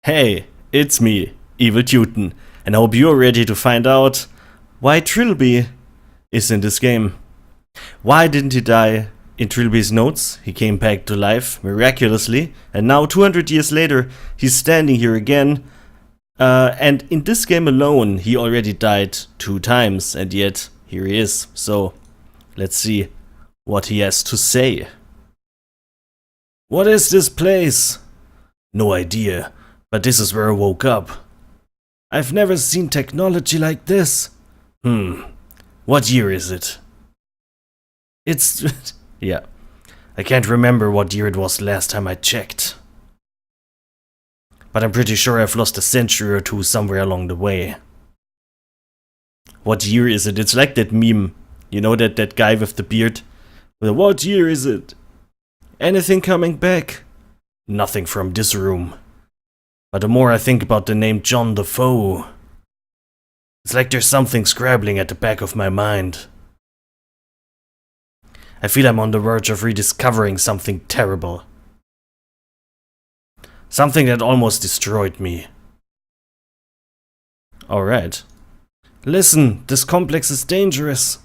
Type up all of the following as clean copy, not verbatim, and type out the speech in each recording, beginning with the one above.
Hey, it's me, EvilTeuton, and I hope you're ready to find out why Trilby is in this game. Why didn't he die? In Trilby's notes, he came back to life miraculously, and now 200 years later, he's standing here again. And in this game alone, he already died 2 times, and yet here he is. So, let's see what he has to say. What is this place? No idea. But this is where I woke up. I've never seen technology like this. What year is it? It's... yeah. I can't remember what year it was last time I checked. But I'm pretty sure I've lost a century or two somewhere along the way. What year is it? It's like that meme. You know, that guy with the beard? Well, what year is it? Anything coming back? Nothing from this room. But the more I think about the name John Defoe, it's like there's something scrabbling at the back of my mind. I feel I'm on the verge of rediscovering something terrible. Something that almost destroyed me. Alright. Listen, this complex is dangerous.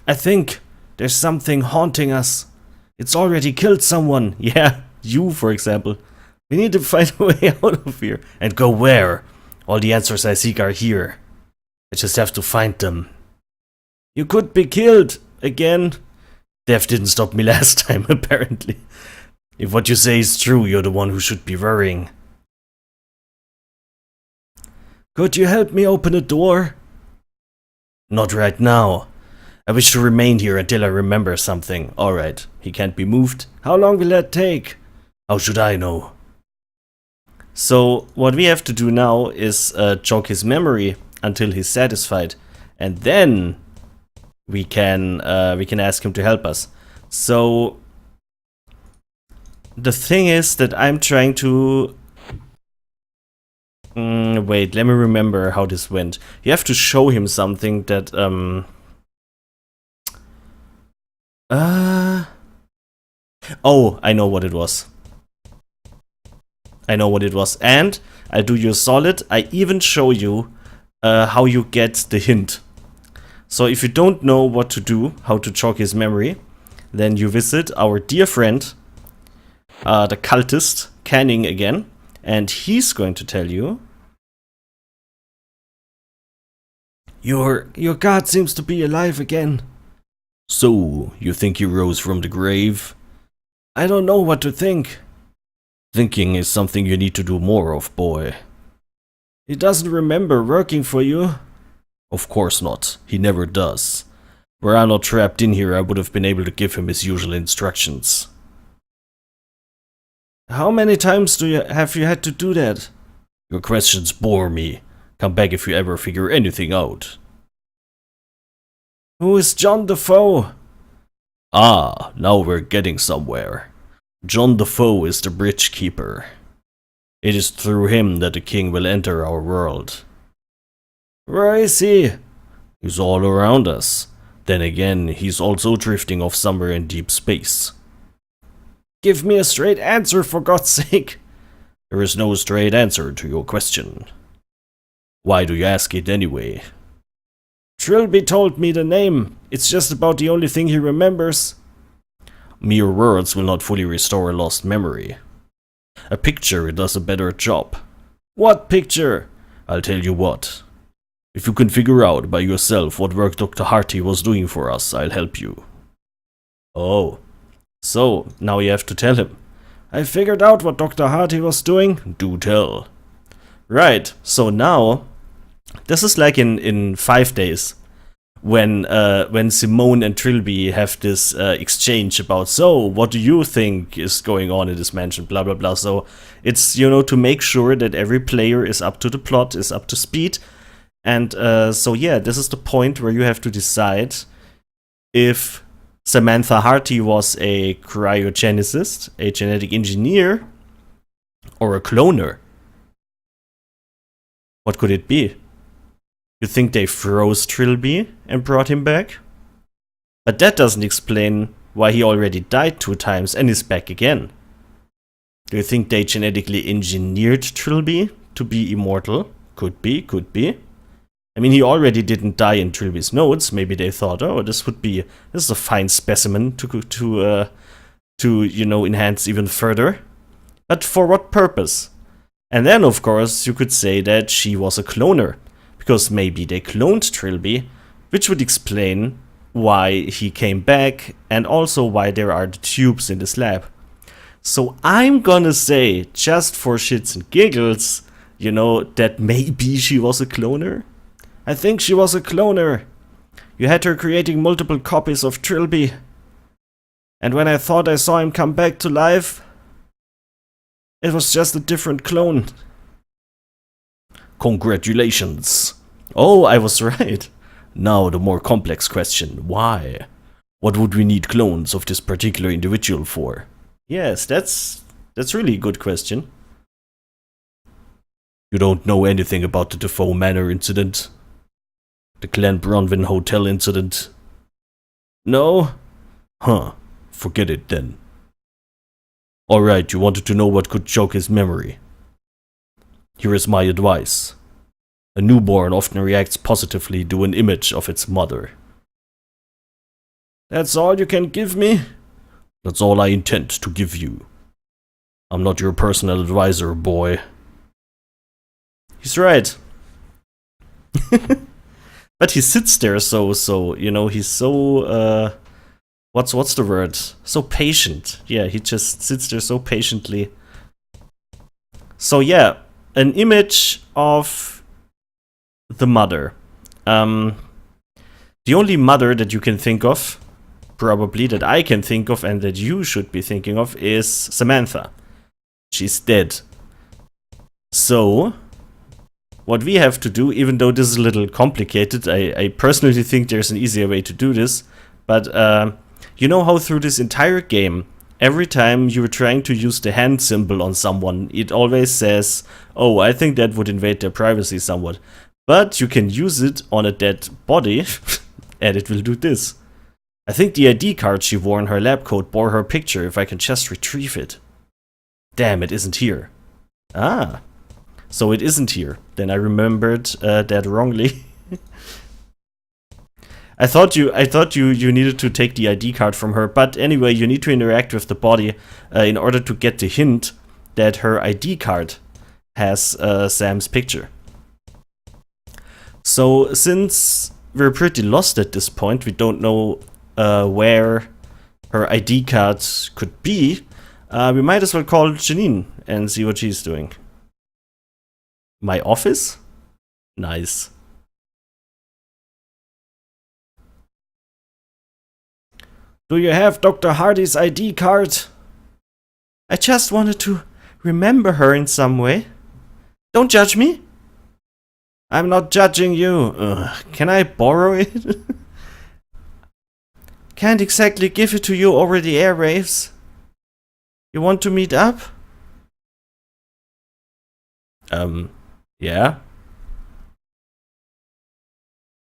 I think there's something haunting us. It's already killed someone. Yeah, you, for example. We need to find a way out of here. And go where? All the answers I seek are here. I just have to find them. You could be killed again. Death didn't stop me last time, apparently. If what you say is true, you're the one who should be worrying. Could you help me open a door? Not right now. I wish to remain here until I remember something. Alright, he can't be moved. How long will that take? How should I know? So, what we have to do now is jog his memory until he's satisfied. And then we can ask him to help us. So, the thing is that I'm trying to... wait, let me remember how this went. You have to show him something that... Oh, I know what it was. And I'll do you a solid. I even show you how you get the hint. So if you don't know what to do, how to jog his memory, then you visit our dear friend, the cultist, Canning again, and he's going to tell you. Your god seems to be alive again. So, you think he rose from the grave? I don't know what to think. Thinking is something you need to do more of, boy. He doesn't remember working for you? Of course not. He never does. Were I not trapped in here, I would have been able to give him his usual instructions. How many times have you had to do that? Your questions bore me. Come back if you ever figure anything out. Who is John Defoe? Ah, now we're getting somewhere. John Defoe is the bridge keeper. It is through him that the king will enter our world. Where is he? He's all around us. Then again, he's also drifting off somewhere in deep space. Give me a straight answer, for God's sake. There is no straight answer to your question. Why do you ask it anyway? Trilby told me the name. It's just about the only thing he remembers. Mere words will not fully restore a lost memory. A picture does a better job. What picture? I'll tell you what. If you can figure out by yourself what work Dr. Harty was doing for us, I'll help you. Oh. So, now you have to tell him. I figured out what Dr. Harty was doing. Do tell. Right, so now... This is like in 5 days. When Simone and Trilby have this exchange about, so, what do you think is going on in this mansion, blah blah blah. So, it's, you know, to make sure that every player is up to the plot, is up to speed. And so yeah, this is the point where you have to decide if Samantha Harty was a cryogenicist, a genetic engineer, or a cloner. What could it be? You think they froze Trilby and brought him back? But that doesn't explain why he already died 2 times and is back again. Do you think they genetically engineered Trilby to be immortal? Could be, could be. I mean, he already didn't die in Trilby's notes. Maybe they thought, oh, this is a fine specimen to you know, enhance even further. But for what purpose? And then, of course, you could say that she was a cloner, because maybe they cloned Trilby, which would explain why he came back, and also why there are the tubes in this lab. So I'm gonna say, just for shits and giggles, you know, that maybe she was a cloner? I think she was a cloner. You had her creating multiple copies of Trilby. And when I thought I saw him come back to life, it was just a different clone. Congratulations. Oh, I was right. Now the more complex question, why? What would we need clones of this particular individual for? Yes, that's really a good question. You don't know anything about the Defoe Manor incident? The Glen Bronwyn Hotel incident? No? Huh. Forget it then. Alright, you wanted to know what could jog his memory. Here is my advice. A newborn often reacts positively to an image of its mother. That's all you can give me? That's all I intend to give you. I'm not your personal advisor, boy. He's right. But he sits there so, you know, he's so, what's the word? So patient. Yeah, he just sits there so patiently. So yeah, an image of the mother. The only mother that you can think of, probably that I can think of and that you should be thinking of, is Samantha. She's dead. So what we have to do, even though this is a little complicated, I personally think there's an easier way to do this, but you know how through this entire game, every time you're trying to use the hand symbol on someone, it always says, oh, I think that would invade their privacy somewhat. But you can use it on a dead body, and it will do this. I think the ID card she wore in her lab coat bore her picture, if I can just retrieve it. Damn, it isn't here. Ah. So it isn't here. Then I remembered that wrongly. I thought you needed to take the ID card from her, but anyway, you need to interact with the body in order to get the hint that her ID card has Sam's picture. So since we're pretty lost at this point, we don't know where her ID card could be, we might as well call Janine and see what she's doing. My office? Nice. Do you have Dr. Hardy's ID card? I just wanted to remember her in some way. Don't judge me. I'm not judging you. Can I borrow it? Can't exactly give it to you over the airwaves. You want to meet up? Yeah.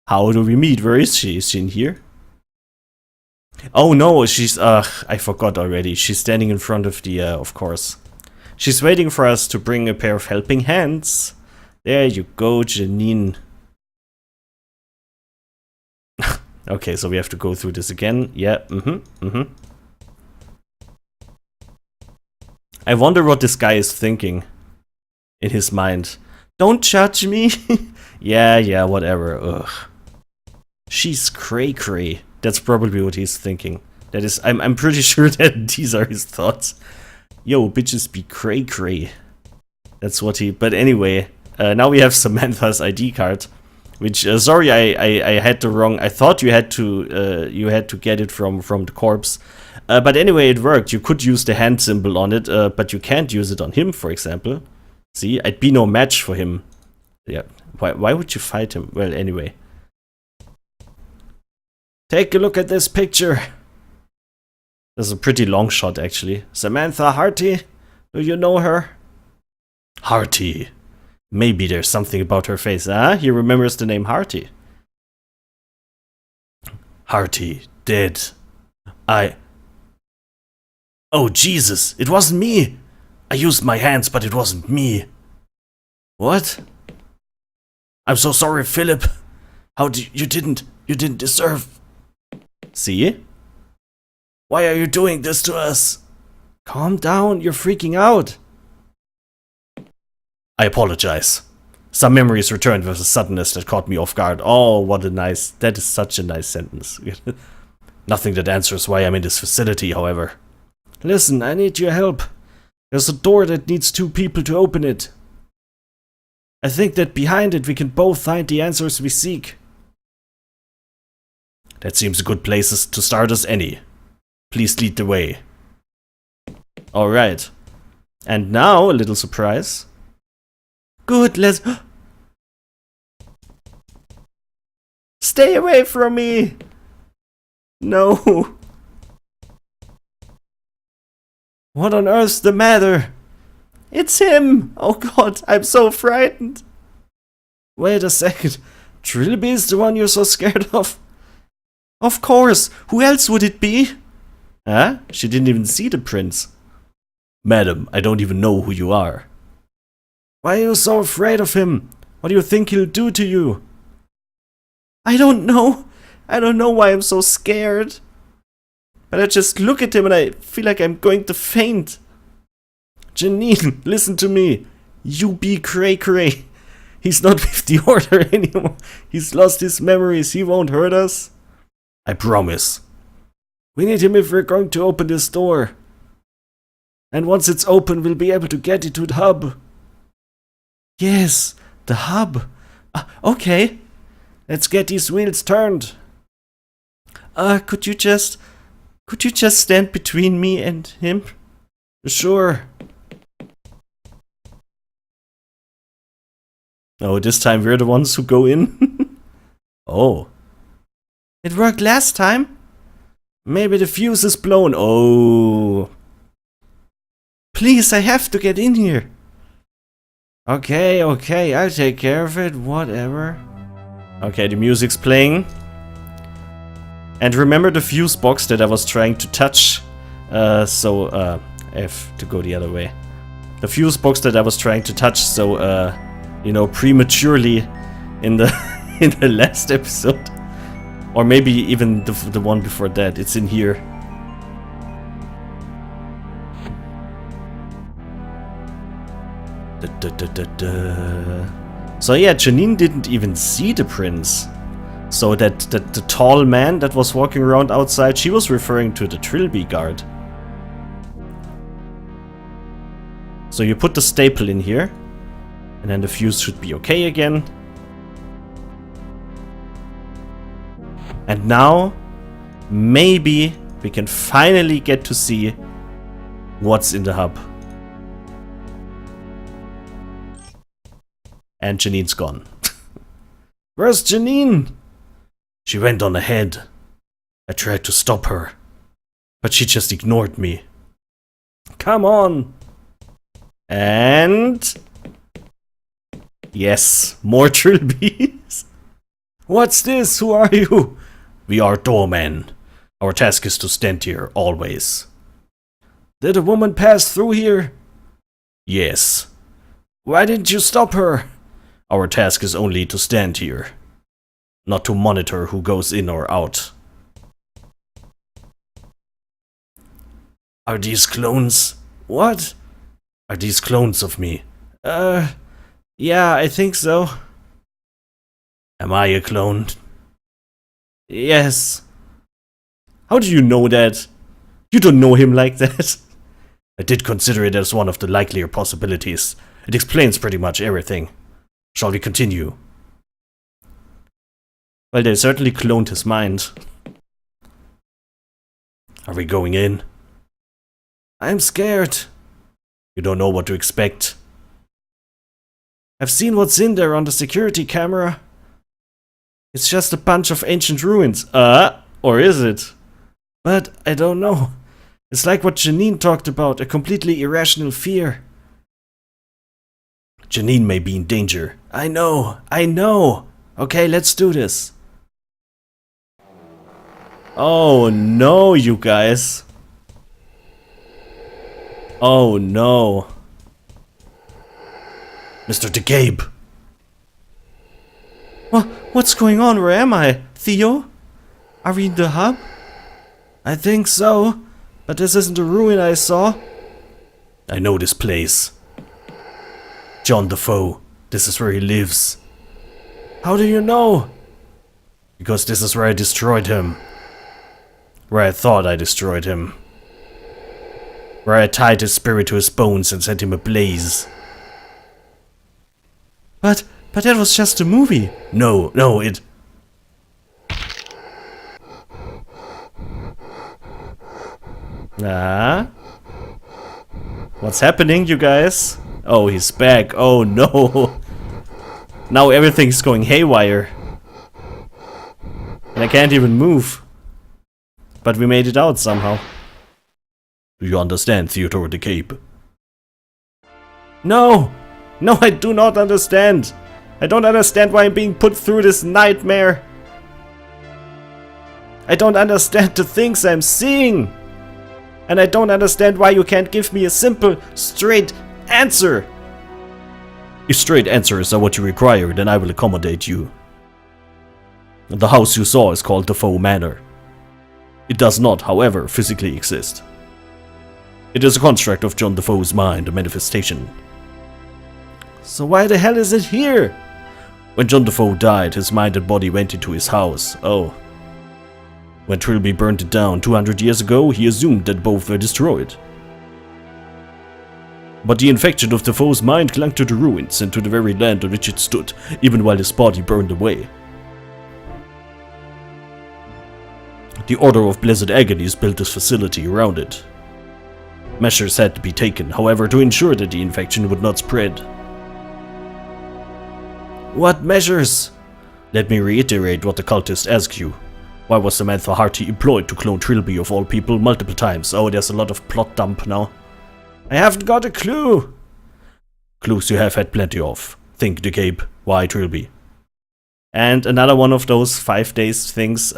How do we meet? Where is she? Is she in here? Oh no, she's, I forgot already. She's standing in front of the, of course. She's waiting for us to bring a pair of helping hands. There you go, Janine. Okay, so we have to go through this again. Yeah, I wonder what this guy is thinking in his mind. Don't judge me. Yeah, whatever. Ugh. She's cray-cray. That's probably what he's thinking. That is, I'm pretty sure that these are his thoughts. Yo, bitches be cray-cray. That's what he, but anyway, now we have Samantha's ID card. Which, sorry, I had the wrong, I thought you had to get it from the corpse. But anyway, it worked. You could use the hand symbol on it, but you can't use it on him, for example. See, I'd be no match for him. Yeah, why would you fight him? Well, anyway. Take a look at this picture. This is a pretty long shot, actually. Samantha Harty? Do you know her? Harty. Maybe there's something about her face. Ah, he remembers the name Harty. Harty, dead. Oh, Jesus, it wasn't me. I used my hands, but it wasn't me. What? I'm so sorry, Philip. You didn't deserve. See? Why are you doing this to us? Calm down, you're freaking out. I apologize. Some memories returned with a suddenness that caught me off guard. Oh, that is such a nice sentence. Nothing that answers why I'm in this facility, however. Listen, I need your help. There's a door that needs 2 people to open it. I think that behind it we can both find the answers we seek. That seems a good place to start as any. Please lead the way. Alright. And now, a little surprise. Good, let's... Stay away from me! No! What on earth's the matter? It's him! Oh god, I'm so frightened! Wait a second. Trilby is the one you're so scared of? Of course! Who else would it be? Huh? She didn't even see the prince. Madam, I don't even know who you are. Why are you so afraid of him? What do you think he'll do to you? I don't know. I don't know why I'm so scared. But I just look at him and I feel like I'm going to faint. Janine, listen to me. You be cray-cray. He's not with the order anymore. He's lost his memories. He won't hurt us. I promise. We need him if we're going to open this door. And once it's open, we'll be able to get into the hub. Yes, the hub. Okay. Let's get these wheels turned. Could you just stand between me and him? Sure. Oh, this time we're the ones who go in? Oh. It worked last time? Maybe the fuse is blown. Oh. Please, I have to get in here. Okay, I'll take care of it. Whatever. Okay, the music's playing. And remember the fuse box that I was trying to touch? I have to go the other way. The fuse box that I was trying to touch, so, you know, prematurely in the in the last episode. Or maybe even the one before that. It's in here. So yeah, Janine didn't even see the prince. So that the tall man that was walking around outside, she was referring to the Trilby guard. So you put the staple in here, and then the fuse should be okay again. And now, maybe we can finally get to see what's in the hub. And Janine's gone. Where's Janine? She went on ahead. I tried to stop her, but she just ignored me. Come on! And... yes, more trilbies. What's this? Who are you? We are doormen. Our task is to stand here, always. Did a woman pass through here? Yes. Why didn't you stop her? Our task is only to stand here, not to monitor who goes in or out. Are these clones? What? Are these clones of me? Yeah, I think so. Am I a clone? Yes. How do you know that? You don't know him like that. I did consider it as one of the likelier possibilities. It explains pretty much everything. Shall we continue? Well, they certainly cloned his mind. Are we going in? I'm scared. You don't know what to expect. I've seen what's in there on the security camera. It's just a bunch of ancient ruins. Or is it? But I don't know. It's like what Janine talked about, a completely irrational fear. Janine may be in danger. I know. Okay, let's do this. Oh no, you guys. Oh no. Mr. DeCabe! What's going on? Where am I? Theo? Are we in the hub? I think so. But this isn't the ruin I saw. I know this place. John Defoe. This is where he lives. How do you know? Because this is where I destroyed him. Where I thought I destroyed him. Where I tied his spirit to his bones and set him ablaze. But that was just a movie. No, it... What's happening, you guys? Oh, he's back. Oh no. Now everything's going haywire. And I can't even move. But we made it out somehow. Do you understand, Theodore DeCabe? No! No, I do not understand. I don't understand why I'm being put through this nightmare. I don't understand the things I'm seeing. And I don't understand why you can't give me a simple, straight answer. If straight answers are what you require, then I will accommodate you. The house you saw is called Defoe Manor. It does not, however, physically exist. It is a construct of John Defoe's mind, a manifestation. So why the hell is it here? When John Defoe died, his mind and body went into his house. Oh. When Trilby burned it down 200 years ago, he assumed that both were destroyed. But the infection of Defoe's mind clung to the ruins and to the very land on which it stood, even while his body burned away. The Order of Blessed Agonies built this facility around it. Measures had to be taken, however, to ensure that the infection would not spread. What measures? Let me reiterate what the cultist asked you. Why was Samantha Harty employed to clone Trilby of all people multiple times? Oh, there's a lot of plot dump now. I haven't got a clue. Clues you have had plenty of. Think, DeCabe. Why Trilby? And another one of those 5 days things.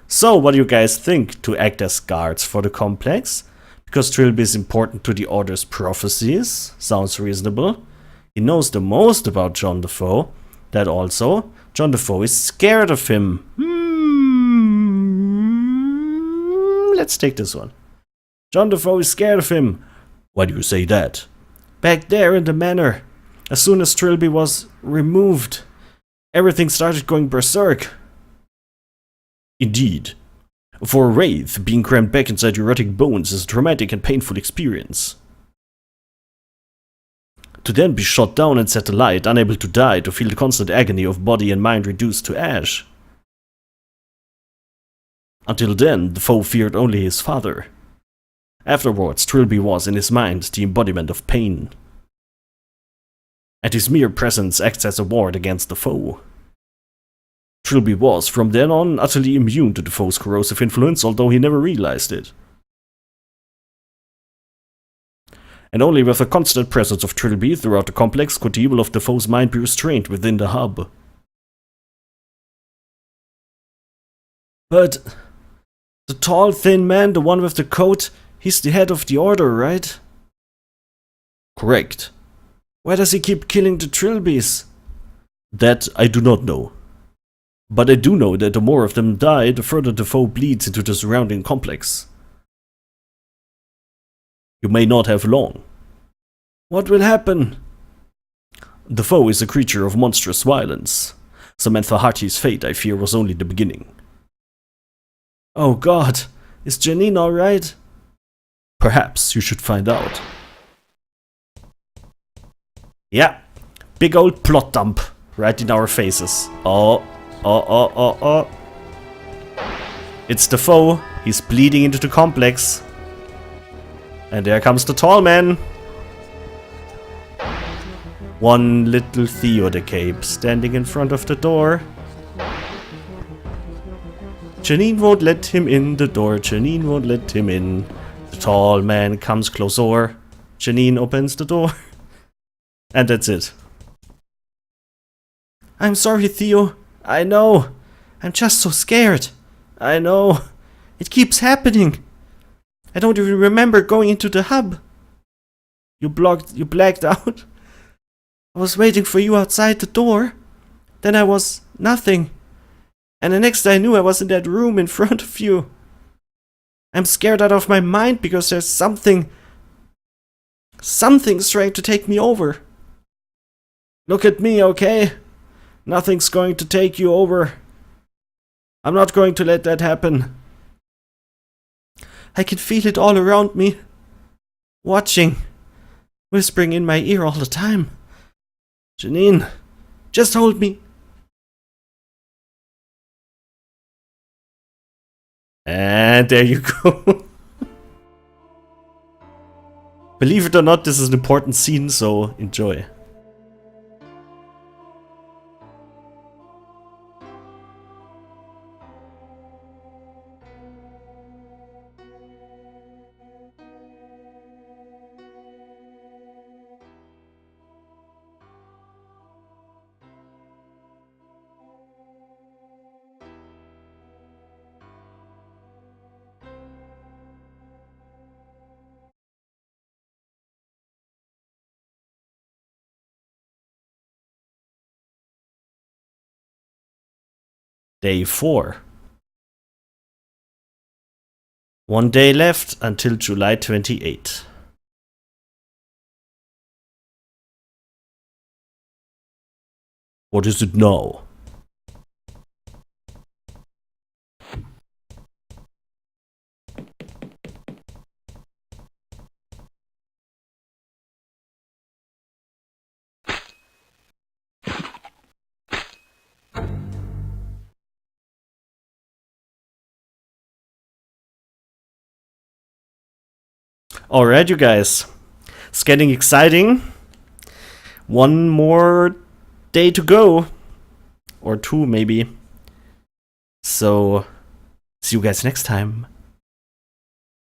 So, what do you guys think to act as guards for the complex? Because Trilby is important to the Order's prophecies. Sounds reasonable. He knows the most about John Defoe. That also. John Defoe is scared of him. Let's take this one. John Defoe is scared of him. Why do you say that? Back there in the manor. As soon as Trilby was removed, everything started going berserk. Indeed. For a wraith, being crammed back inside your rotting bones is a traumatic and painful experience. To then be shot down and set alight, unable to die, to feel the constant agony of body and mind reduced to ash. Until then, Defoe feared only his father. Afterwards, Trilby was, in his mind, the embodiment of pain. And his mere presence acts as a ward against Defoe. Trilby was, from then on, utterly immune to Defoe's corrosive influence, although he never realized it. And only with the constant presence of Trilby throughout the complex could the evil of Defoe's mind be restrained within the hub. But the tall, thin man, the one with the coat, he's the head of the Order, right? Correct. Why does he keep killing the Trilbys? That I do not know. But I do know that the more of them die, the further Defoe bleeds into the surrounding complex. You may not have long. What will happen? Defoe is a creature of monstrous violence. Samantha Harty's fate, I fear, was only the beginning. Oh God, is Janine alright? Perhaps you should find out. Yeah, big old plot dump right in our faces. Oh. It's Defoe. He's bleeding into the complex. And there comes the tall man. One little Theo DeCabe standing in front of the door. Janine won't let him in the door. Janine won't let him in. The tall man comes closer. Janine opens the door. And that's it. I'm sorry, Theo. I know. I'm just so scared. I know. It keeps happening. I don't even remember going into the hub. You blacked out? I was waiting for you outside the door. Then I was nothing. And the next I knew, I was in that room in front of you. I'm scared out of my mind because there's something's trying to take me over. Look at me, okay? Nothing's going to take you over. I'm not going to let that happen. I can feel it all around me. Watching. Whispering in my ear all the time. Janine, just hold me. And there you go. Believe it or not, this is an important scene, so enjoy. Day 4. 1 day left until July 28. What is it now? Alright, you guys. It's getting exciting. 1 more day to go. Or 2, maybe. So, see you guys next time.